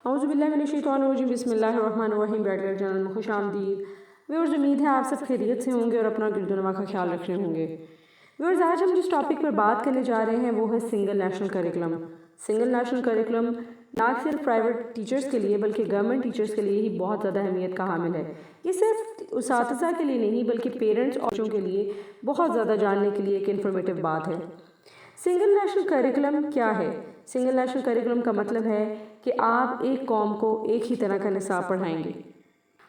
اعوذ باللہ من الشیطان الرجیم، بسم اللہ الرحمن الرحیم۔ بیڈ گرل چینل میں خوش آمدید ویورز، امید ہے آپ سب خیریت سے ہوں گے اور اپنا گرد و نواح کا خیال رکھ رہے ہوں گے۔ ویورز، آج ہم جس ٹاپک پر بات کرنے جا رہے ہیں وہ ہے single national curriculum. Single national curriculum نہ صرف پرائیویٹ ٹیچرز کے لیے بلکہ گورنمنٹ ٹیچرز کے لیے ہی بہت زیادہ اہمیت کا حامل ہے۔ یہ صرف اساتذہ کے لیے نہیں بلکہ پیرنٹس اور بچوں کے لیے بہت زیادہ جاننے کے لیے ایک انفارمیٹیو بات ہے۔ سنگل نیشنل کریکلم کیا ہے؟ سنگل نیشنل کریکلم کا مطلب ہے کہ آپ ایک قوم کو ایک ہی طرح کا نصاب پڑھائیں گے۔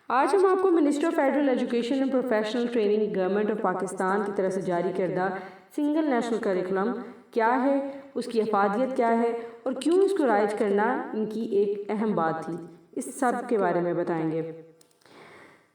آج ہم آپ کو minister of federal education and professional training government of Pakistan کی طرف سے جاری کردہ سنگل نیشنل کریکلم کیا ہے، اس کی افادیت کیا ہے اور کیوں اس کو رائج کرنا ان کی ایک اہم بات تھی، اس سب کے بارے میں بتائیں گے۔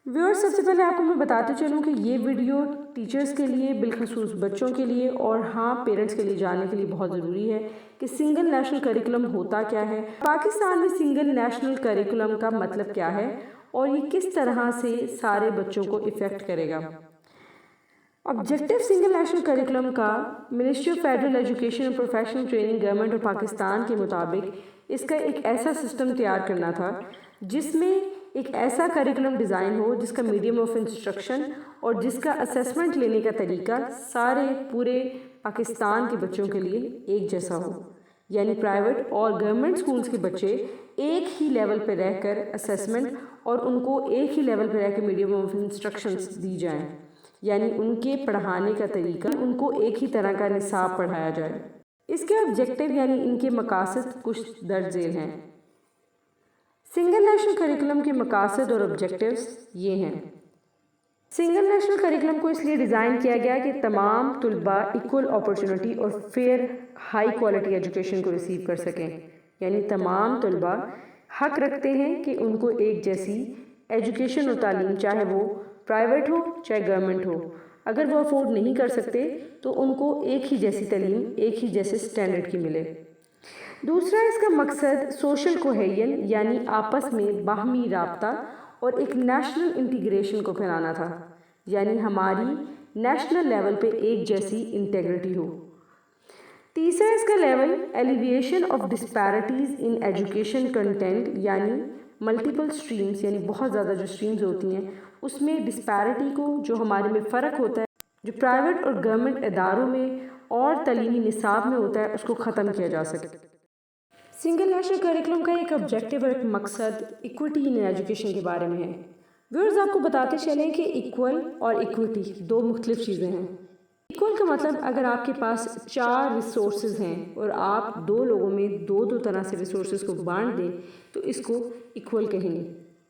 ویورز، سب سے پہلے آپ کو میں بتاتے چلوں کہ یہ ویڈیو ٹیچرز کے لیے، بالخصوص بچوں کے لیے اور پیرنٹس کے لیے جاننے کے لیے بہت ضروری ہے کہ سنگل نیشنل کریکلم ہوتا کیا ہے، پاکستان میں سنگل نیشنل کریکلم کا مطلب کیا ہے اور یہ کس طرح سے سارے بچوں کو افیکٹ کرے گا۔ آبجیکٹیو سنگل نیشنل کریکلم کا ministry of federal education and professional training government of Pakistan کے مطابق اس کا ایک ایسا سسٹم تیار کرنا تھا جس میں ایک ایسا کریکلم ڈیزائن ہو جس کا میڈیم آف انسٹرکشن اور جس کا اسیسمنٹ لینے کا طریقہ سارے پورے پاکستان کے بچوں کے لیے ایک جیسا ہو، یعنی پرائیویٹ اور گورنمنٹ سکولز کے بچے ایک ہی لیول پہ رہ کر اسیسمنٹ اور ان کو ایک ہی لیول پہ رہ کے میڈیم آف انسٹرکشنز دی جائیں، یعنی ان کے پڑھانے کا طریقہ ان کو ایک ہی طرح کا نصاب پڑھایا جائے۔ اس کے آبجیکٹیو یعنی ان کے مقاصد کچھ درج ذیل ہیں۔ سنگل نیشنل کریکلم کے مقاصد اور آبجیکٹیوز یہ ہیں۔ سنگل نیشنل کریکلم کو اس لیے ڈیزائن کیا گیا کہ تمام طلباء ایکول اپرچونٹی اور فیئر ہائی کوالٹی ایجوکیشن کو ریسیو کر سکیں، یعنی تمام طلباء حق رکھتے ہیں کہ ان کو ایک جیسی ایجوکیشن اور تعلیم، چاہے وہ پرائیویٹ ہو چاہے گورنمنٹ ہو، اگر وہ افورڈ نہیں کر سکتے تو ان کو ایک ہی جیسی تعلیم ایک ہی جیسے سٹینڈرڈ کی ملے۔ دوسرا، اس کا مقصد سوشل کوہیژن یعنی آپس میں باہمی رابطہ اور ایک نیشنل انٹیگریشن کو پھیلانا تھا، یعنی ہماری نیشنل لیول پہ ایک جیسی انٹیگریٹی ہو۔ تیسرا، اس کا level elevation of disparities in education content, یعنی ملٹیپل سٹریمز، یعنی بہت زیادہ جو سٹریمز ہوتی ہیں اس میں ڈسپیرٹی کو، جو ہمارے میں فرق ہوتا ہے جو پرائیویٹ اور گورنمنٹ اداروں میں اور تعلیمی نصاب میں ہوتا ہے، اس کو ختم کیا جا سکے۔ سنگل نیشنل کریکلم کا ایک آبجیکٹیو اور ایک مقصد ایکوٹی ان ایجوکیشن کے بارے میں ہے۔ ویورز، آپ کو بتاتے چلیں کہ ایکول اور ایکوٹی دو مختلف چیزیں ہیں۔ ایکول کا مطلب اگر آپ کے پاس 4 ریسورسز ہیں اور آپ 2 لوگوں میں دو طرح سے ریسورسز کو بانٹ دیں تو اس کو ایکول کہیں گے،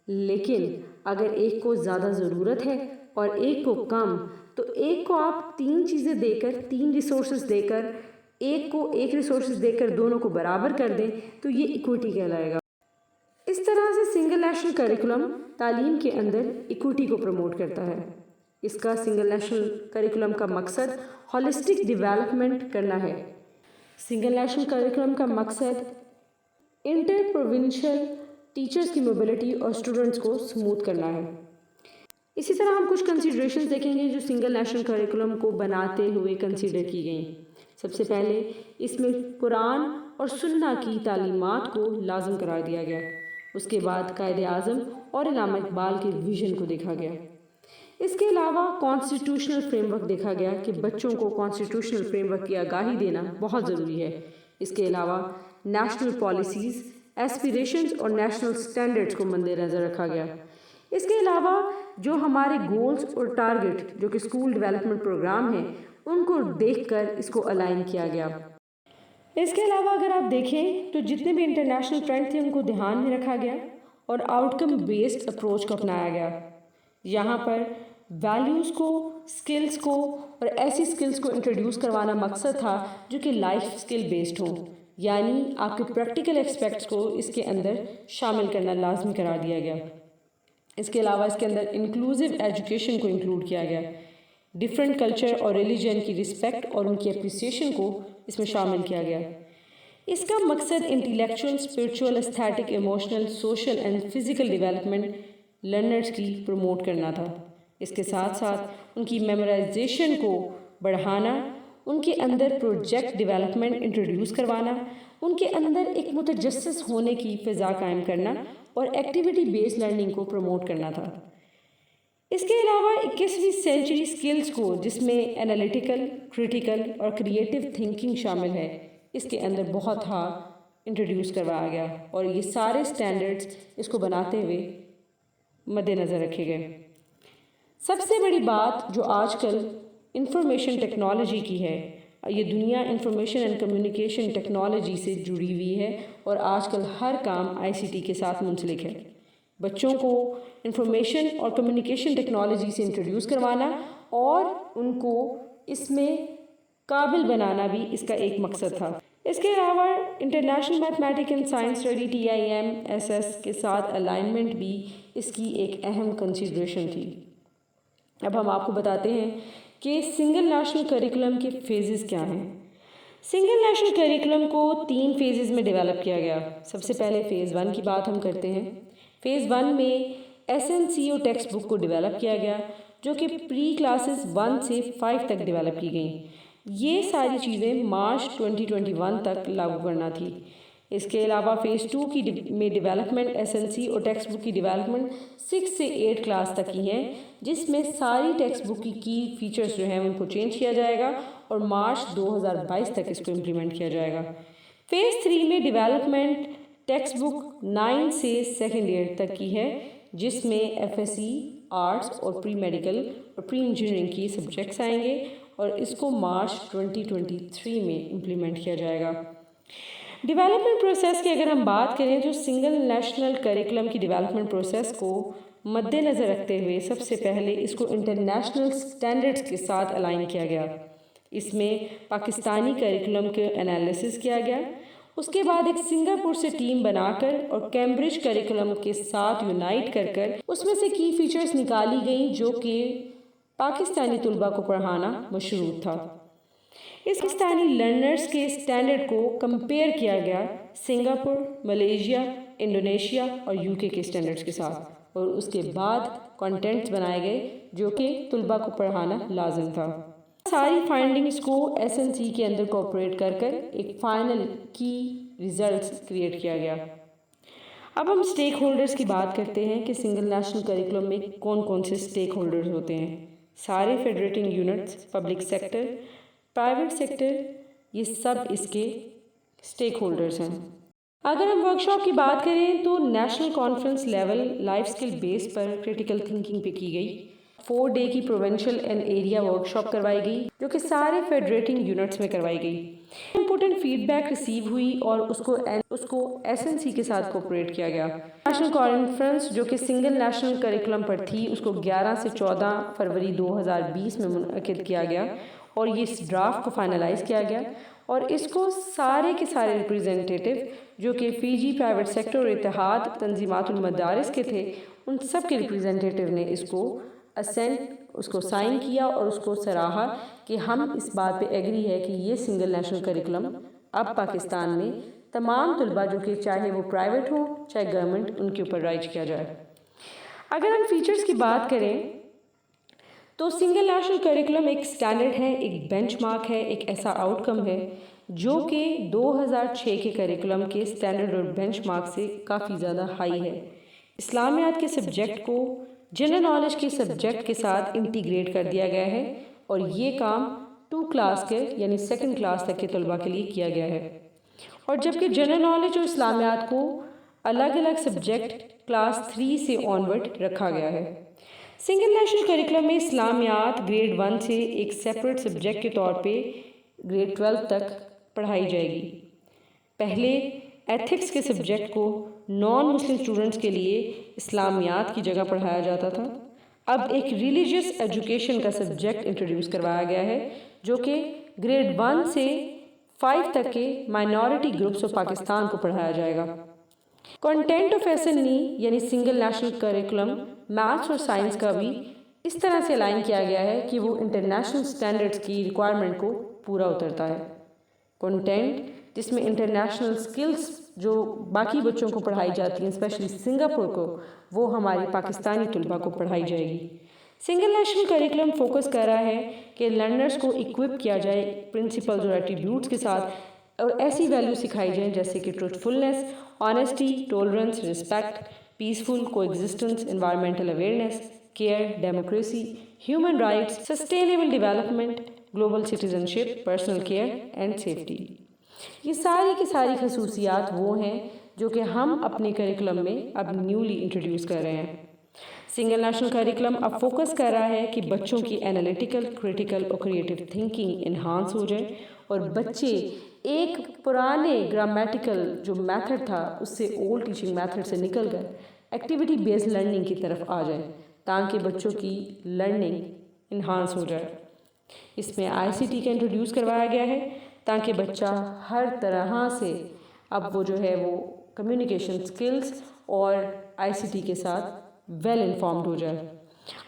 لیکن اگر ایک کو زیادہ ضرورت ہے اور ایک کو کم، تو ایک کو آپ 3 چیزیں دے کر، 3 ریسورسز دے کر، ایک کو ایک ریسورسز دے کر دونوں کو برابر کر دیں تو یہ ایکوٹی کہلائے گا۔ اس طرح سے سنگل نیشنل کریکلم تعلیم کے اندر ایکوٹی کو پروموٹ کرتا ہے۔ اس کا سنگل نیشنل کریکلم کا مقصد ہولسٹک ڈیولپمنٹ کرنا ہے۔ سنگل نیشنل کریکلم کا مقصد انٹر پروونشل ٹیچرز کی موبلٹی اور اسٹوڈنٹس کو سموتھ کرنا ہے۔ اسی طرح ہم کچھ کنسیڈریشنز دیکھیں گے جو سنگل نیشنل کریکلم کو بناتے ہوئے کنسیڈر کی گئیں۔ سب سے پہلے اس میں قرآن اور سنہ کی تعلیمات کو لازم قرار دیا گیا۔ اس کے بعد قائد اعظم اور علامہ اقبال کے ویژن کو دیکھا گیا۔ اس کے علاوہ کانسٹیٹیوشنل فریم ورک دیکھا گیا کہ بچوں کو کانسٹیٹیوشنل فریم ورک کی آگاہی دینا بہت ضروری ہے۔ اس کے علاوہ نیشنل پالیسیز، ایسپیریشنز اور نیشنل سٹینڈرڈز کو مد نظر رکھا گیا۔ اس کے علاوہ جو ہمارے گولز اور ٹارگٹ جو کہ اسکول ڈیولپمنٹ پروگرام ہیں ان کو دیکھ کر اس کو الائن کیا گیا۔ اس کے علاوہ اگر آپ دیکھیں تو جتنے بھی انٹرنیشنل ٹرینڈ تھے ان کو دھیان میں رکھا گیا اور آؤٹ کم بیسڈ اپروچ کو اپنایا گیا۔ یہاں پر ویلیوز کو، سکلز کو اور ایسی سکلز کو انٹروڈیوس کروانا مقصد تھا جو کہ لائف سکل بیسڈ ہوں، یعنی آپ کے پریکٹیکل ایکسپیکٹس کو اس کے اندر شامل کرنا لازمی قرار دیا گیا۔ اس کے علاوہ اس کے اندر انکلوزیو ایجوکیشن کو انکلوڈ کیا گیا۔ ڈفرینٹ کلچر اور ریلیجن کی رسپیکٹ اور ان کی اپریسیشن کو اس میں شامل کیا گیا۔ اس کا مقصد intellectual, spiritual, aesthetic, emotional, social and physical development learners کی پروموٹ کرنا تھا۔ اس کے ساتھ ساتھ ان کی میمورائزیشن کو بڑھانا، ان کے اندر پروجیکٹ ڈیولپمنٹ انٹروڈیوس کروانا، ان کے اندر ایک متجسس ہونے کی فضا قائم کرنا اور ایکٹیویٹی بیس لرننگ کو پروموٹ کرنا تھا۔ اس کے علاوہ 21ویں سینچری سکلز کو، جس میں انالیٹیکل، کریٹیکل اور کریٹیو تھنکنگ شامل ہے، اس کے اندر بہت انٹروڈیوس کروایا گیا اور یہ سارے سٹینڈرڈز اس کو بناتے ہوئے مد نظر رکھے گئے۔ سب سے بڑی بات جو آج کل انفارمیشن ٹیکنالوجی کی ہے، یہ دنیا انفارمیشن اینڈ کمیونیکیشن ٹیکنالوجی سے جڑی ہوئی ہے اور آج کل ہر کام ICT کے ساتھ منسلک ہے۔ بچوں کو انفارمیشن اور کمیونیکیشن ٹیکنالوجی سے انٹروڈیوس کروانا اور ان کو اس میں قابل بنانا بھی اس کا ایک مقصد تھا۔ اس کے علاوہ international mathematic and science study TIMSS کے ساتھ الائنمنٹ بھی اس کی ایک اہم کنسیڈریشن تھی۔ اب ہم آپ کو بتاتے ہیں کہ سنگل نیشنل کریکولم کے فیزز کیا ہیں۔ سنگل نیشنل کریکولم کو 3 فیزز میں ڈیولپ کیا گیا۔ سب سے پہلے فیز 1 کی بات ہم کرتے ہیں۔ فیز 1 میں SNCO ٹیکسٹ بک کو ڈیولپ کیا گیا، جو کہ پری کلاسز 1 سے 5 تک ڈیولپ کی گئیں۔ یہ ساری چیزیں مارچ 2021 تک لاگو کرنا تھی۔ اس کے علاوہ فیز 2 میں ڈیولپمنٹ SNCO ٹیکسٹ بک کی ڈیولپمنٹ 6 سے 8 کلاس تک کی ہے، جس میں ساری ٹیکسٹ بک کی فیچرز جو ہیں ان کو چینج کیا جائے گا اور مارچ 2022 تک اس کو امپلیمنٹ کیا جائے گا۔ فیز 3 میں ڈیولپمنٹ ٹیکسٹ بک 9 سے سیکنڈ ایئر تک کی ہے، جس میں FSC، آرٹس اور پری میڈیکل اور پری انجینئرنگ کی سبجیکٹس آئیں گے اور اس کو مارچ 2023 میں امپلیمنٹ کیا جائے گا۔ ڈیولپمنٹ پروسیس کی اگر ہم بات کریں تو سنگل نیشنل کریکولم کی ڈیولپمنٹ پروسیس کو مد نظر رکھتے ہوئے سب سے پہلے اس کو انٹرنیشنل سٹینڈرڈز کے ساتھ الائن کیا گیا۔ اس میں پاکستانی کریکولم کے انالیسس کیا گیا۔ اس کے بعد ایک سنگاپور سے ٹیم بنا کر اور کیمبرج کریکولم کے ساتھ یونائٹ کر اس میں سے کی فیچرز نکالی گئیں جو کہ پاکستانی طلباء کو پڑھانا مشروط تھا۔ اس پاکستانی لرنرز کے سٹینڈرڈ کو کمپیئر کیا گیا سنگاپور، ملیشیا، انڈونیشیا اور UK کے سٹینڈرڈز کے ساتھ، اور اس کے بعد کانٹینٹس بنائے گئے جو کہ طلباء کو پڑھانا لازم تھا۔ ساری فائنڈنگز کو SNC کے اندر کوپریٹ کر ایک فائنل کی ریزلٹس کریٹ کیا گیا۔ اب ہم سٹیک ہولڈرز کی بات کرتے ہیں کہ سنگل نیشنل کریکولم میں کون کون سے سٹیک ہولڈرز ہوتے ہیں۔ سارے federating units, public sector, private sector, یہ سب اس کے سٹیک ہولڈرز ہیں۔ اگر ہم ورکشاپ کی بات کریں تو نیشنل کانفرنس لیول لائف سکل بیس پر کریٹیکل تھنکنگ پہ کی گئی۔ 4 ڈے کی پروونشل اینڈ ایریا ورکشاپ کروائی گئی جو کہ سارے فیڈریٹنگ یونٹس میں کروائی گئی۔ امپورٹنٹ فیڈ بیک ریسیو ہوئی اور اس کو SNC کے ساتھ کوپریٹ کیا گیا۔ نیشنل کانفرنس جو کہ سنگل نیشنل کریکولم پر تھی، اس کو 11 سے 14 فروری 2020 میں منعقد کیا گیا اور یہ اس ڈرافٹ کو فائنلائز کیا گیا اور اس کو سارے کے سارے ریپریزنٹیٹیو جو کہ فیجی پرائیویٹ سیکٹر اور اتحاد تنظیمات المدارس کے تھے، ان سب کے ریپریزنٹیٹیو نے اس کو سائن کیا اور اس کو سراہا کہ ہم اس بات پہ ایگری ہے کہ یہ سنگل نیشنل کریکولم اب پاکستان میں تمام طلباء جو کہ چاہے وہ پرائیویٹ ہو چاہے گورنمنٹ، ان کے اوپر رائج کیا جائے۔ اگر ہم فیچرز کی بات کریں تو سنگل نیشنل کریکولم ایک سٹینڈرڈ ہے، ایک بینچ مارک ہے، ایک ایسا آؤٹ کم ہے جو کہ 2006 کے کریکولم کے سٹینڈرڈ اور بینچ مارک سے کافی زیادہ ہائی ہے۔ اسلامیات کے سبجیکٹ کو جنرل نالج کے سبجیکٹ کے ساتھ انٹیگریٹ کر دیا گیا ہے اور یہ کام 2 کلاس کے یعنی 2nd کلاس تک کے طلباء کے لیے کیا گیا ہے، اور جبکہ جنرل نالج اور اسلامیات کو الگ الگ سبجیکٹ کلاس 3 سے آنورڈ رکھا گیا ہے۔ سنگل نیشنل کریکولم میں اسلامیات گریڈ 1 سے ایک سیپریٹ سبجیکٹ کے طور پہ گریڈ 12 تک پڑھائی جائے گی۔ پہلے ایتھکس کے سبجیکٹ کو نان مسلم اسٹوڈنٹس کے لیے اسلامیات کی جگہ پڑھایا جاتا تھا۔ اب ایک ریلیجیس ایجوکیشن کا سبجیکٹ انٹروڈیوس کروایا گیا ہے جو کہ گریڈ 1 سے 5 تک کے مائنورٹی گروپس آف پاکستان کو پڑھایا جائے گا۔ کنٹینٹ آف SNE یعنی سنگل نیشنل کریکولم میتھس اور سائنس کا بھی اس طرح سے الائن کیا گیا ہے کہ وہ انٹرنیشنل سٹینڈرڈز کی ریکوائرمنٹ کو پورا اترتا ہے۔ کنٹینٹ جس میں انٹرنیشنل سکلز جو باقی بچوں کو پڑھائی جاتی ہیں، اسپیشلی سنگاپور کو، وہ ہماری پاکستانی طلباء کو پڑھائی جائے گی۔ سنگل نیشنل کریکلم فوکس کر رہا ہے کہ لرنرز کو اکوپ کیا جائے پرنسپلز اور ایٹیٹیوڈز کے ساتھ اور ایسی ویلیو سکھائی جائیں جیسے کہ ٹروتھفلنس، آنیسٹی، ٹولرنس، رسپیکٹ، پیسفل کو existence, environmental awareness, care, democracy, human rights, sustainable development, global citizenship, personal care and safety. یہ ساری کی ساری خصوصیات وہ ہیں جو کہ ہم اپنے کریکلم میں اب نیولی انٹروڈیوس کر رہے ہیں۔ سنگل نیشنل کریکلم اب فوکس کر رہا ہے کہ بچوں کی انالیٹیکل، کریٹیکل اور کریٹیو تھنکنگ انہانس ہو جائے اور بچے ایک پرانے گرامیٹیکل جو میتھڈ تھا اس سے، اولڈ ٹیچنگ میتھڈ سے نکل کر ایکٹیویٹی بیسڈ لرننگ کی طرف آ جائے تاکہ بچوں کی لرننگ انہانس ہو جائے۔ اس میں آئی سی ٹی کا انٹروڈیوس کروایا گیا ہے تاکہ بچہ ہر طرح سے اب وہ جو ہے وہ کمیونیکیشن سکلز اور آئی سی ٹی کے ساتھ ویل انفارمڈ ہو جائے۔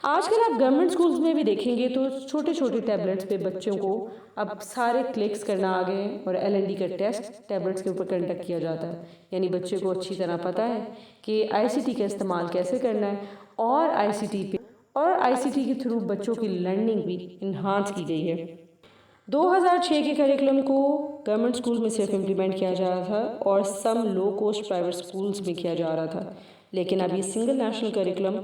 آج کل آپ گورنمنٹ اسکولز میں بھی دیکھیں گے تو چھوٹے چھوٹے ٹیبلٹس پہ بچوں کو اب سارے کلکس کرنا آ گئے ہیں اور ایل این ڈی کا ٹیسٹ ٹیبلٹس کے اوپر کنڈکٹ کیا جاتا ہے، یعنی بچے کو اچھی طرح پتہ ہے کہ آئی سی ٹی کا استعمال کیسے کرنا ہے اور آئی سی ٹی کے تھرو بچوں کی لرننگ بھی انہانس کی گئی ہے۔ 2006 کے کریکلم کو گورنمنٹ اسکولز میں صرف امپلیمنٹ کیا جا رہا تھا اور سم لو کوسٹ پرائیویٹ اسکولز میں کیا جا رہا تھا، لیکن اب یہ سنگل نیشنل کریکلم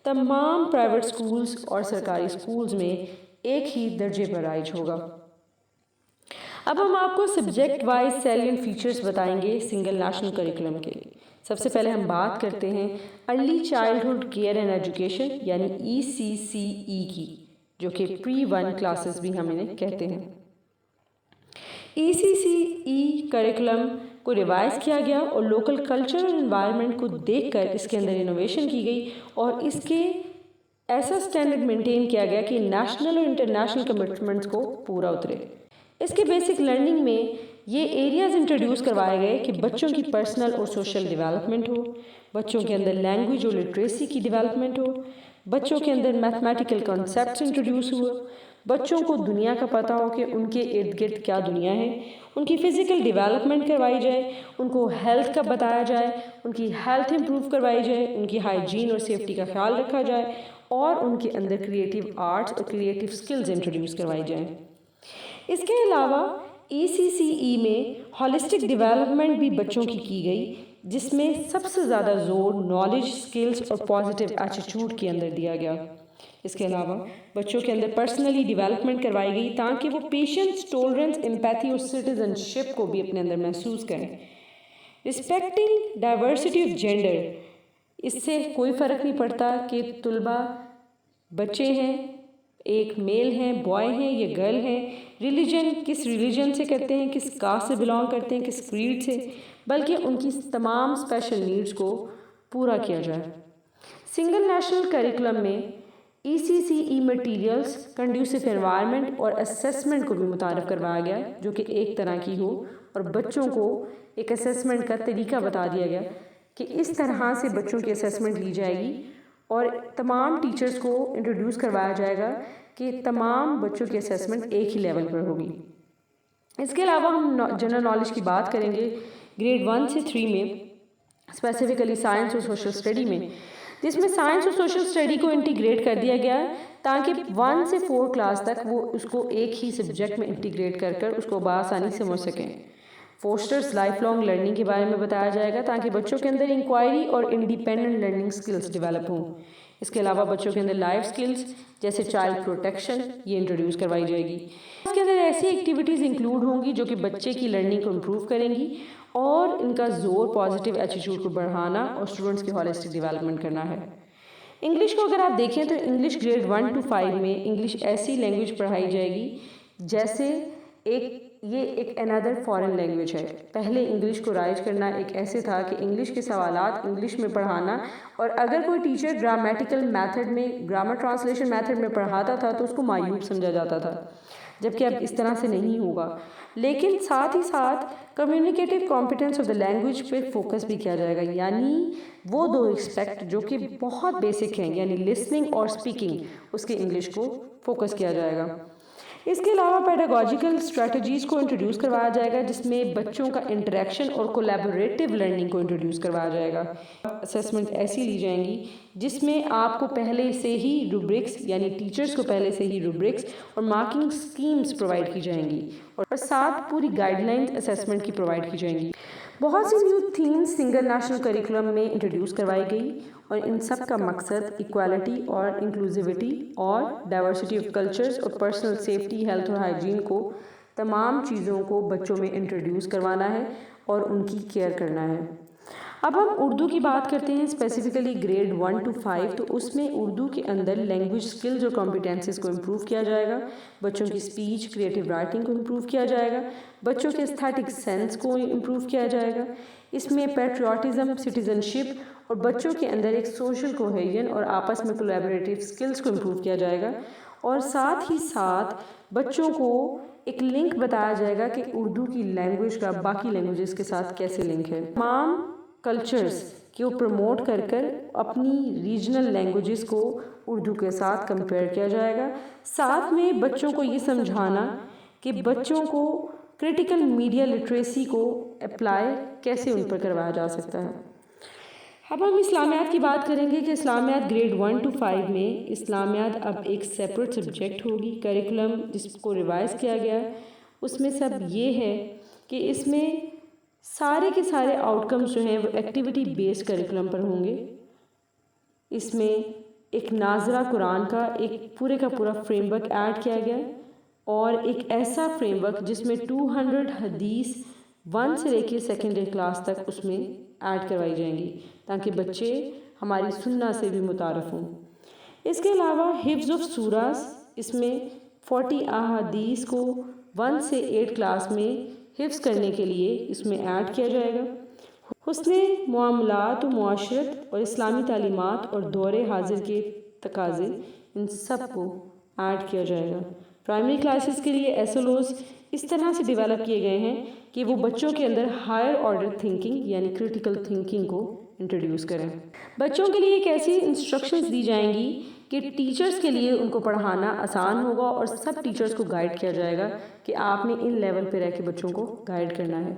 تمام پرائیویٹ اسکولز اور سرکاری اسکولز میں ایک ہی درجے پر رائج ہوگا۔ اب ہم آپ کو سبجیکٹ وائز سیلینٹ فیچرز بتائیں گے سنگل نیشنل کریکلم کے۔ سب سے پہلے ہم بات کرتے ہیں early childhood care and education یعنی ECCE کی، جو کہ پری 1 کلاسز بھی ہم انہیں کہتے ہیں۔ ECCE کریکلم کو ریوائز کیا گیا اور لوکل کلچر اور انوائرمنٹ کو دیکھ کر اس کے اندر انوویشن کی گئی اور اس کے ایسا سٹینڈرڈ مینٹین کیا گیا کہ نیشنل اور انٹرنیشنل کمٹمنٹس کو پورا اترے۔ اس کے بیسک لرننگ میں یہ ایریاز انٹروڈیوس کروائے گئے کہ بچوں کی پرسنل اور سوشل ڈیولپمنٹ ہو، بچوں کے اندر لینگویج اور لٹریسی کی ڈیولپمنٹ ہو، بچوں کے اندر میتھمیٹیکل کانسیپٹس انٹروڈیوس ہوئے، بچوں کو دنیا کا پتہ ہو کہ ان کے ارد گرد کیا دنیا ہے، ان کی فزیکل ڈیولپمنٹ کروائی جائے، ان کو ہیلتھ کا بتایا جائے، ان کی ہیلتھ امپروو کروائی جائے، ان کی ہائیجین اور سیفٹی کا خیال رکھا جائے اور ان کے اندر کریٹیو آرٹس اور کریٹیو سکلز انٹروڈیوس کروائی جائیں۔ اس کے علاوہ ECCE میں ہولسٹک ڈیولپمنٹ بھی بچوں کی گئی، جس میں سب سے زیادہ زور نالج، سکلز اور پازیٹیو ایٹیٹیوڈ کے اندر دیا گیا۔ اس کے علاوہ بچوں کے اندر پرسنلی ڈیولپمنٹ کروائی گئی تاکہ وہ پیشنس، ٹولرنس، امپیتھی اور سٹیزنشپ کو بھی اپنے اندر محسوس کریں۔ رسپیکٹنگ ڈائیورسٹی آف جینڈر، اس سے کوئی فرق نہیں پڑتا کہ طلبہ بچے ہیں، ایک میل ہیں، بوائے ہیں یا گرل ہیں، ریلیجن کس ریلیجن سے کرتے ہیں، کس کاسٹ سے بلانگ کرتے ہیں، کس کریڈ سے، بلکہ ان کی تمام اسپیشل نیڈز کو پورا کیا جائے۔ سنگل نیشنل کریکلم میں ECCE مٹیریلز، کنڈیوسیو انوائرمنٹ اور اسیسمنٹ کو بھی متعارف کروایا گیا جو کہ ایک طرح کی ہو، اور بچوں کو ایک اسیسمنٹ کا طریقہ بتا دیا گیا کہ اس طرح سے بچوں کی اسیسمنٹ لی جائے گی اور تمام ٹیچرز کو انٹروڈیوس کروایا جائے گا کہ تمام بچوں کی اسیسمنٹ ایک ہی لیول پر ہوگی۔ اس کے علاوہ ہم جنرل نالج کی بات کریں گے گریڈ 1 سے 3 میں، اسپیسیفکلی سائنس اور سوشل اسٹڈی میں، جس میں سائنس اور سوشل اسٹڈی کو انٹیگریٹ کر دیا گیا تاکہ 1 سے 4 کلاس تک وہ اس کو ایک ہی سبجیکٹ میں انٹیگریٹ کر اس کو بآسانی سمجھ سکیں۔ فوسٹرز لائف لانگ لرننگ کے بارے میں بتایا جائے گا تاکہ بچوں کے اندر انکوائری اور انڈیپینڈنٹ لرننگ سکلز ڈیولپ ہوں۔ اس کے علاوہ بچوں کے اندر لائف سکلز جیسے چائلڈ پروٹیکشن یہ انٹروڈیوس کروائی جائے گی۔ اس کے اندر ایسی ایکٹیویٹیز انکلوڈ ہوں گی جو کہ بچے کی لرننگ کو امپروو کریں گی اور ان کا زور پازیٹیو ایٹیٹیوڈ کو بڑھانا اور اسٹوڈنٹس کی ہولسٹک ڈیولپمنٹ کرنا ہے۔ انگلش کو اگر آپ دیکھیں تو انگلش گریڈ 1 to 5 میں انگلش ایسی لینگویج پڑھائی جائے گی جیسے یہ ایک انادر فارن لینگویج ہے۔ پہلے انگلش کو رائج کرنا ایک ایسے تھا کہ انگلش کے سوالات انگلش میں پڑھانا، اور اگر کوئی ٹیچر گرامیٹیکل میتھڈ میں، گرامر ٹرانسلیشن میتھڈ میں پڑھاتا تھا تو اس کو معیوب سمجھا جاتا تھا، جبکہ اب اس طرح سے نہیں ہوگا، لیکن ساتھ ہی ساتھ communicative competence of the language پہ فوکس بھی کیا جائے گا، یعنی وہ 2 ایسپیکٹ جو کہ بہت بیسک ہیں، یعنی لسننگ اور اسپیکنگ، اس کے انگلش کو فوکس کیا جائے گا۔ اس کے علاوہ پیڈاگوجیکل اسٹریٹجیز کو انٹروڈیوس کروایا جائے گا جس میں بچوں کا انٹریکشن اور کولیبوریٹیو لرننگ کو انٹروڈیوس کروایا جائے گا. اسیسمنٹ ایسی لی جائیں گی جس میں آپ کو پہلے سے ہی روبرکس یعنی ٹیچرز کو پہلے سے ہی روبرکس اور مارکنگ اسکیمز پرووائڈ کی جائیں گی اور ساتھ پوری گائیڈ لائنز اسیسمنٹ کی پرووائڈ کی جائیں گی. بہت سی new themes single national curriculum میں انٹروڈیوس کروائی گئی اور ان سب کا مقصد ایکوالٹی اور انکلوزیوٹی اور ڈائیورسٹی آف کلچرز اور پرسنل سیفٹی، ہیلتھ اور ہائیجین کو تمام چیزوں کو بچوں میں انٹروڈیوس کروانا ہے اور ان کی کیئر کرنا ہے. اب ہم اردو کی بات کرتے ہیں اسپیسیفکلی گریڈ 1 to 5. تو اس میں اردو کے اندر لینگویج سکلز اور کمپیٹنسز کو امپروو کیا جائے گا، بچوں کی اسپیچ کریٹیو رائٹنگ کو امپروو کیا جائے گا، بچوں کے ایستھیٹک سینس کو امپروو کیا جائے گا. اس میں پیٹریوٹزم، سٹیزن شپ اور بچوں کے اندر ایک سوشل کوہیژن اور آپس میں کولیبریٹیو سکلز کو امپروو کیا جائے گا. اور ساتھ ہی ساتھ بچوں کو ایک لنک بتایا جائے گا کہ اردو کی لینگویج کا باقی لینگویجز کے ساتھ کیسے لنک ہے. تمام کلچرز کو پروموٹ کر کر اپنی ریجنل لینگویجز کو اردو کے ساتھ کمپیئر کیا جائے گا. ساتھ میں بچوں کو یہ سمجھانا کہ بچوں کو کرٹیکل میڈیا لٹریسی کو اپلائی کیسے ان پر کروایا جا سکتا ہے. اب ہم اسلامیات کی بات کریں گے کہ اسلامیات گریڈ 1 to 5 میں اسلامیات اب ایک سیپریٹ سبجیکٹ ہوگی. کریکولم جس کو ریوائز کیا گیا اس میں سب یہ ہے کہ اس میں سارے کے سارے آؤٹ کمز جو ہیں وہ ایکٹیویٹی بیسڈ کریکولم پر ہوں گے. اس میں ایک ناظرہ قرآن کا ایک پورے کا پورا فریم ورک ایڈ کیا گیا اور ایک ایسا فریم ورک جس میں 200 حدیث 1 سے لے کے سیکنڈری کلاس تک اس میں ایڈ کروائی جائیں گی تاکہ بچے ہماری سنہ سے بھی متعارف ہوں. اس کے علاوہ حفظ آف سوراز، اس میں 40 احادیث کو 1 سے 8 کلاس میں حفظ کرنے کے لیے اس میں ایڈ کیا جائے گا. حسن معاملات و معاشرت اور اسلامی تعلیمات اور دور حاضر کے تقاضے ان سب کو ایڈ کیا جائے گا. پرائمری کلاسز کے لیے SLOs اس طرح سے ڈیولپ کیے گئے ہیں کہ وہ بچوں کے اندر ہائر آرڈر تھنکنگ یعنی کرٹیکل تھنکنگ کو انٹروڈیوس کریں. بچوں کے لیے ایک ایسی انسٹرکشنز دی جائیں گی کہ ٹیچرز کے لیے ان کو پڑھانا آسان ہوگا اور سب ٹیچرز کو گائیڈ کیا جائے گا کہ آپ نے ان لیول پہ رہ کے بچوں کو گائیڈ کرنا ہے.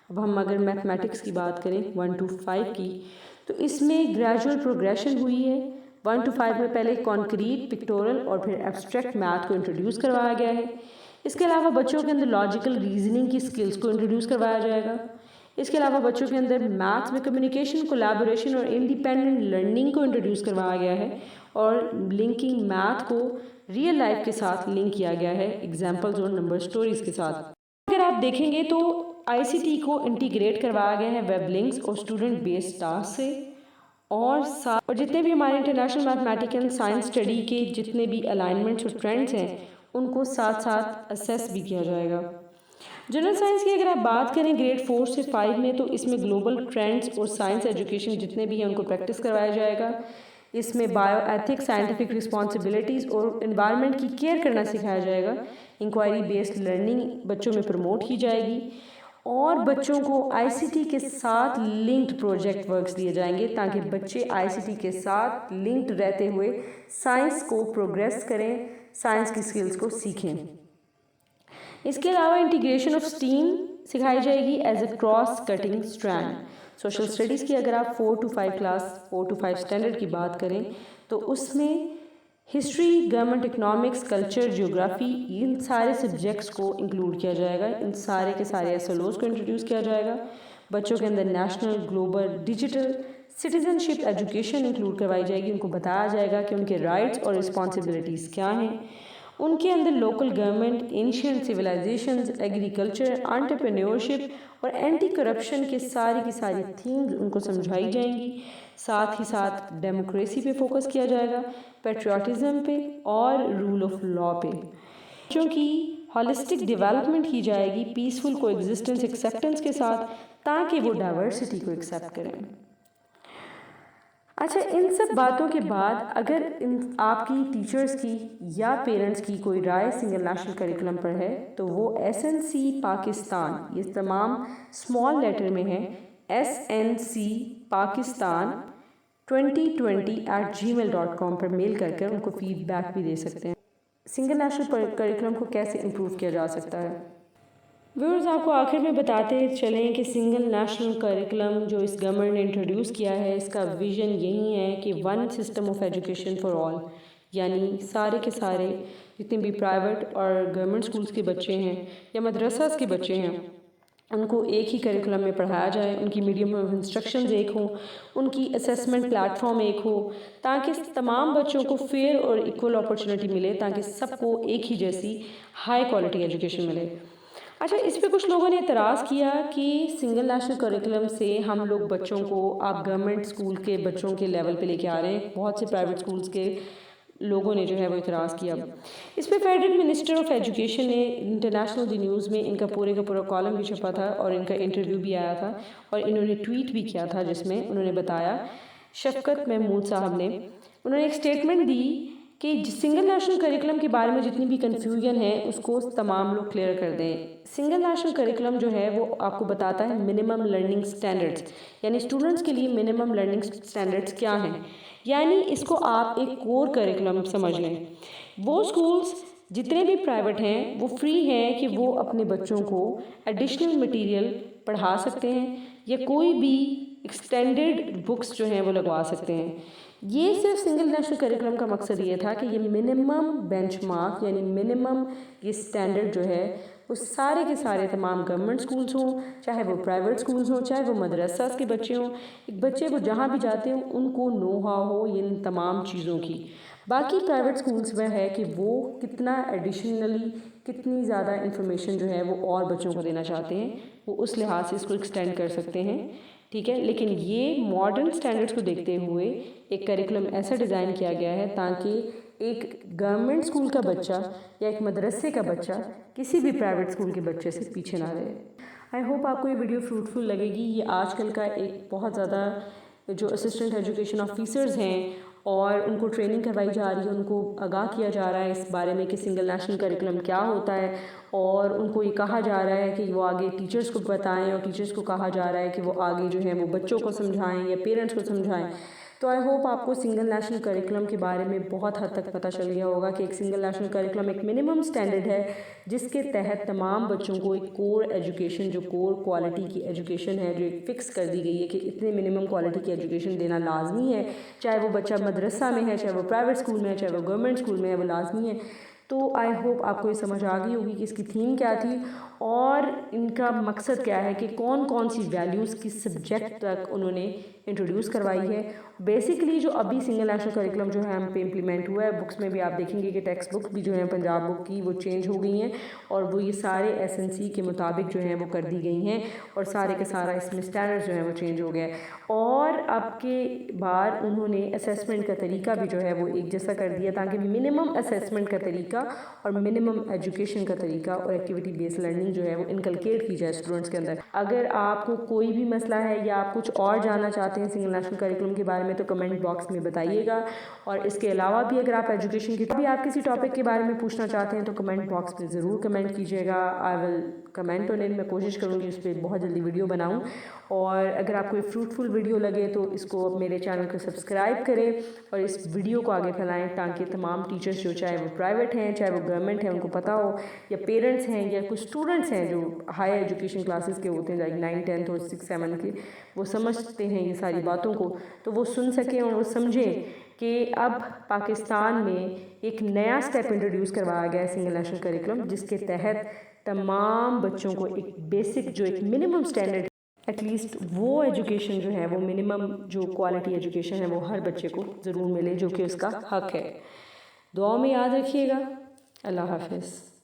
اب ہم اگر میتھمیٹکس کی بات کریں 1 to 5 کی تو اس میں گریجول پروگریشن ہوئی ہے. 1 to 5 میں پہلے کانکریٹ، پکٹورل اور پھر ایبسٹریکٹ میتھ کو انٹروڈیوس کروایا گیا ہے. اس کے علاوہ بچوں کے اندر لاجیکل ریزننگ کی سکلز کو انٹروڈیوس کروایا جائے گا. اس کے علاوہ بچوں کے اندر میتھس میں کمیونیکیشن، کولیبوریشن اور انڈیپینڈنٹ لرننگ کو انٹروڈیوس کروایا گیا ہے اور لنکنگ میتھ کو ریئل لائف کے ساتھ لنک کیا گیا ہے ایگزامپلز اور نمبر سٹوریز کے ساتھ. اگر آپ دیکھیں گے تو ICT کو انٹیگریٹ کروایا گیا ہے ویب لنکس اور اسٹوڈنٹ بیسڈ ٹاسک سے اور جتنے بھی ہمارے انٹرنیشنل میتھمیٹیکل سائنس اسٹڈی کے جتنے بھی الائنمنٹس اور ٹرینڈز ہیں ان کو ساتھ ساتھ اسیس بھی کیا جائے گا. جنرل سائنس کی اگر آپ بات کریں گریڈ 4 سے 5 میں تو اس میں گلوبل ٹرینڈز اور سائنس ایجوکیشن جتنے بھی ہیں ان کو پریکٹس کروایا جائے گا. اس میں بایو ایتھکس، سائنٹیفک رسپانسبلٹیز اور انوائرمنٹ کی کیئر کرنا سکھایا جائے گا. انکوائری بیسڈ لرننگ بچوں میں پروموٹ کی جائے گی اور بچوں کو ICT کے ساتھ لنکڈ پروجیکٹ ورکس دیے جائیں گے تاکہ بچے ICT کے ساتھ لنکڈ رہتے ہوئے سائنس کو پروگریس کریں، سائنس کی سکلز کو سیکھیں. اس کے علاوہ انٹیگریشن آف STEAM سکھائی جائے گی as a cross cutting strand. Social studies کی اگر آپ 4 to 5 کلاس 4 to 5 اسٹینڈرڈ کی بات کریں تو اس میں history, government economics, culture, geography ان سارے سبجیکٹس کو انکلوڈ کیا جائے گا. ان سارے کے سارے SLOs کو انٹروڈیوس کیا جائے گا. بچوں کے اندر نیشنل، گلوبل، ڈیجیٹل سٹیزن شپ ایجوکیشن انکلوڈ کروائی جائے گی. ان کو بتایا جائے گا کہ ان کے رائٹس اور رسپانسبلٹیز کیا ہیں. ان کے اندر local government, ancient civilisations, agriculture, entrepreneurship اور اینٹی کرپشن کے ساری کی ساری تھیمز ان کو سمجھائی جائیں گی. ساتھ ہی ساتھ ڈیموکریسی پہ فوکس کیا جائے گا، پیٹریوٹزم پہ اور رول آف لا پہ. بچوں کی ہالسٹک ڈیولپمنٹ کی جائے گی پیسفل کو ایگزسٹنس ایکسیپٹنس کے ساتھ تاکہ وہ ڈائیورسٹی کو ایکسیپٹ کریں. اچھا، ان سب باتوں کے بعد اگر آپ کی ٹیچرز کی یا پیرنٹس کی کوئی رائے سنگل نیشنل کریکولم پر ہے تو وہ SNC پاکستان، یہ تمام اسمال لیٹر میں ہے، SNC پاکستان 2020@gmail.com پر میل کر ان کو فیڈ بیک بھی دے سکتے ہیں. سنگل نیشنل کریکلم کو کیسے امپروو کیا جا سکتا ہے؟ ویورز آپ کو آخر میں بتاتے چلیں کہ سنگل نیشنل کریکلم جو اس گورنمنٹ نے انٹروڈیوس کیا ہے اس کا ویژن یہی ہے کہ one system of education for all, یعنی سارے کے سارے جتنے بھی پرائیویٹ اور گورنمنٹ سکولز کے بچے ہیں یا مدرسہ کے بچے ہیں ان کو ایک ہی کریکولم میں پڑھایا جائے، ان کی میڈیم آف انسٹرکشنز ایک ہوں، ان کی اسیسمنٹ پلیٹ فارم ایک ہو، تاکہ تمام بچوں کو فیئر اور ایکول اپرچونٹی ملے، تاکہ سب کو ایک ہی جیسی ہائی کوالٹی ایجوکیشن ملے۔ اچھا، اس پہ کچھ لوگوں نے اعتراض کیا کہ سنگل نیشنل کریکولم سے ہم لوگ بچوں کو آپ گورنمنٹ اسکول کے بچوں کے لیول پہ لے کے آ رہے ہیں۔ بہت سے پرائیویٹ اسکولز کے لوگوں نے جو ہے وہ اعتراض کیا۔ اس پہ فیڈرل منسٹر آف ایجوکیشن نے انٹرنیشنل دی نیوز میں ان کا پورا کالم بھی چھپا تھا اور ان کا انٹرویو بھی آیا تھا، اور انہوں نے ٹویٹ بھی کیا تھا جس میں انہوں نے بتایا، شفقت محمود صاحب نے انہوں نے ایک سٹیٹمنٹ دی کہ سنگل نیشنل کریکولم کے بارے میں جتنی بھی کنفیوژن ہے اس کو تمام لوگ کلیئر کر دیں۔ سنگل نیشنل کریکولم جو ہے وہ آپ کو بتاتا ہے منیمم لرننگ سٹینڈرڈز، یعنی اسٹوڈنٹس کے لیے منیمم لرننگ سٹینڈرڈز کیا ہیں، یعنی اس کو آپ ایک کور کریکولم سمجھ لیں۔ وہ اسکولز جتنے بھی پرائیویٹ ہیں وہ فری ہیں کہ وہ اپنے بچوں کو ایڈیشنل مٹیریل پڑھا سکتے ہیں یا کوئی بھی ایکسٹینڈڈ بکس جو ہیں وہ لگوا سکتے ہیں۔ یہ صرف سنگل نیشنل کریکولم کا مقصد یہ تھا کہ یہ منیمم بینچ مارک یعنی منیمم یہ سٹینڈرڈ جو ہے وہ سارے کے سارے تمام گورنمنٹ سکولز ہوں، چاہے وہ پرائیویٹ سکولز ہوں، چاہے وہ مدرسہ کے بچے ہوں، ایک بچے کو جہاں بھی جاتے ہوں ان کو نو ہاؤ ہو ان تمام چیزوں کی۔ باقی پرائیویٹ سکولز میں ہے کہ وہ کتنا ایڈیشنلی کتنی زیادہ انفارمیشن جو ہے وہ اور بچوں کو دینا چاہتے ہیں، وہ اس لحاظ سے اس کو ایکسٹینڈ کر سکتے ہیں، ٹھیک ہے۔ لیکن یہ ماڈرن سٹینڈرڈز کو دیکھتے ہوئے ایک کریکولم ایسا ڈیزائن کیا گیا ہے تاکہ ایک گورنمنٹ اسکول کا بچہ یا ایک مدرسے کا بچہ کسی بھی پرائیویٹ اسکول کے بچے سے پیچھے نہ رہے۔ آئی ہوپ آپ کو یہ ویڈیو فروٹفل لگے گی۔ یہ آج کل کا ایک بہت زیادہ جو اسسٹنٹ ایجوکیشن آفیسرز ہیں اور ان کو ٹریننگ کروائی جا رہی ہے، ان کو آگاہ کیا جا رہا ہے اس بارے میں کہ سنگل نیشنل کریکولم کیا ہوتا ہے، اور ان کو یہ کہا جا رہا ہے کہ وہ آگے ٹیچرز کو بتائیں، اور ٹیچرز کو کہا جا رہا ہے کہ وہ آگے جو ہے وہ بچوں کو سمجھائیں یا پیرنٹس کو سمجھائیں۔ تو آئی ہوپ آپ کو سنگل نیشنل کریکولم کے بارے میں بہت حد تک پتہ چل گیا ہوگا کہ ایک سنگل نیشنل کریکولم ایک منیمم سٹینڈرڈ ہے جس کے تحت تمام بچوں کو ایک کور ایجوکیشن جو کور کوالٹی کی ایجوکیشن ہے جو ایک فکس کر دی گئی ہے کہ اتنے منیمم کوالٹی کی ایجوکیشن دینا لازمی ہے، چاہے وہ بچہ مدرسہ میں ہے، چاہے وہ پرائیویٹ اسکول میں ہے، چاہے وہ گورنمنٹ اسکول میں ہے، وہ لازمی ہے۔ تو آئی ہوپ آپ کو یہ سمجھ آ گئی ہوگی کہ اس کی تھیم کیا تھی اور ان کا مقصد کیا ہے کہ کون کون سی ویلیوز کی سبجیکٹ تک انہوں نے انٹروڈیوس کروائی ہے۔ بیسیکلی جو ابھی سنگل نیشنل کریکولم جو ہے ہم پہ امپلیمنٹ ہوا ہے، بکس میں بھی آپ دیکھیں گے کہ ٹیکسٹ بک بھی جو ہیں پنجاب بک کی وہ چینج ہو گئی ہیں، اور وہ یہ سارے SNC کے مطابق جو ہیں وہ کر دی گئی ہیں، اور سارے کے سارا اس میں سٹینڈرڈ جو ہیں وہ چینج ہو گیا ہے۔ اور اب کے بعد انہوں نے اسیسمنٹ کا طریقہ بھی جو ہے وہ ایک جیسا کر دیا تاکہ منیمم اسیسمنٹ کا طریقہ اور منیمم ایجوکیشن کا طریقہ اور ایکٹیویٹی بیس لرننگ جو ہے وہ انکلکیٹ کی جائے اسٹوڈنٹس کے اندر۔ اگر آپ کو کوئی بھی مسئلہ ہے یا آپ کچھ اور جاننا چاہتے ہیں سنگل نیشنل کریکولم کے بارے میں تو کمنٹ باکس میں بتائیے گا، اور اس کے علاوہ بھی اگر آپ ایجوکیشن کی بھی آپ کسی ٹاپک کے بارے میں پوچھنا چاہتے ہیں تو کمنٹ باکس میں ضرور کمنٹ کیجیے گا۔ آئی ول کمنٹ آن اٹ، میں کوشش کروں گی اس پہ بہت جلدی ویڈیو بناؤں، اور اگر آپ کو فروٹفل ویڈیو لگے تو اس کو میرے چینل کو سبسکرائب کریں اور اس ویڈیو کو آگے پھیلائیں تاکہ تمام ٹیچرز جو چاہے وہ پرائیویٹ ہیں چاہے وہ گورنمنٹ ہیں ان کو پتہ ہو، یا پیرنٹس ہیں یا کچھ اسٹوڈنٹس ہیں جو ہائی ایجوکیشن کلاسز کے ہوتے ہیں لائک 9, 10 اور 6, 7 کے، وہ سمجھتے ہیں یہ ساری باتوں کو تو وہ سن سکیں اور وہ سمجھیں کہ اب پاکستان میں ایک نیا سٹیپ انٹروڈیوس کروایا گیا ہے سنگل نیشنل کریکولم، جس کے تحت تمام بچوں کو ایک بیسک جو ایک منیمم سٹینڈرڈ ایٹ لیسٹ وہ ایجوکیشن جو ہے وہ منیمم جو کوالٹی ایجوکیشن ہے وہ ہر بچے کو ضرور ملے جو کہ اس کا حق ہے۔ دعاؤں میں یاد رکھیے گا۔ اللہ حافظ۔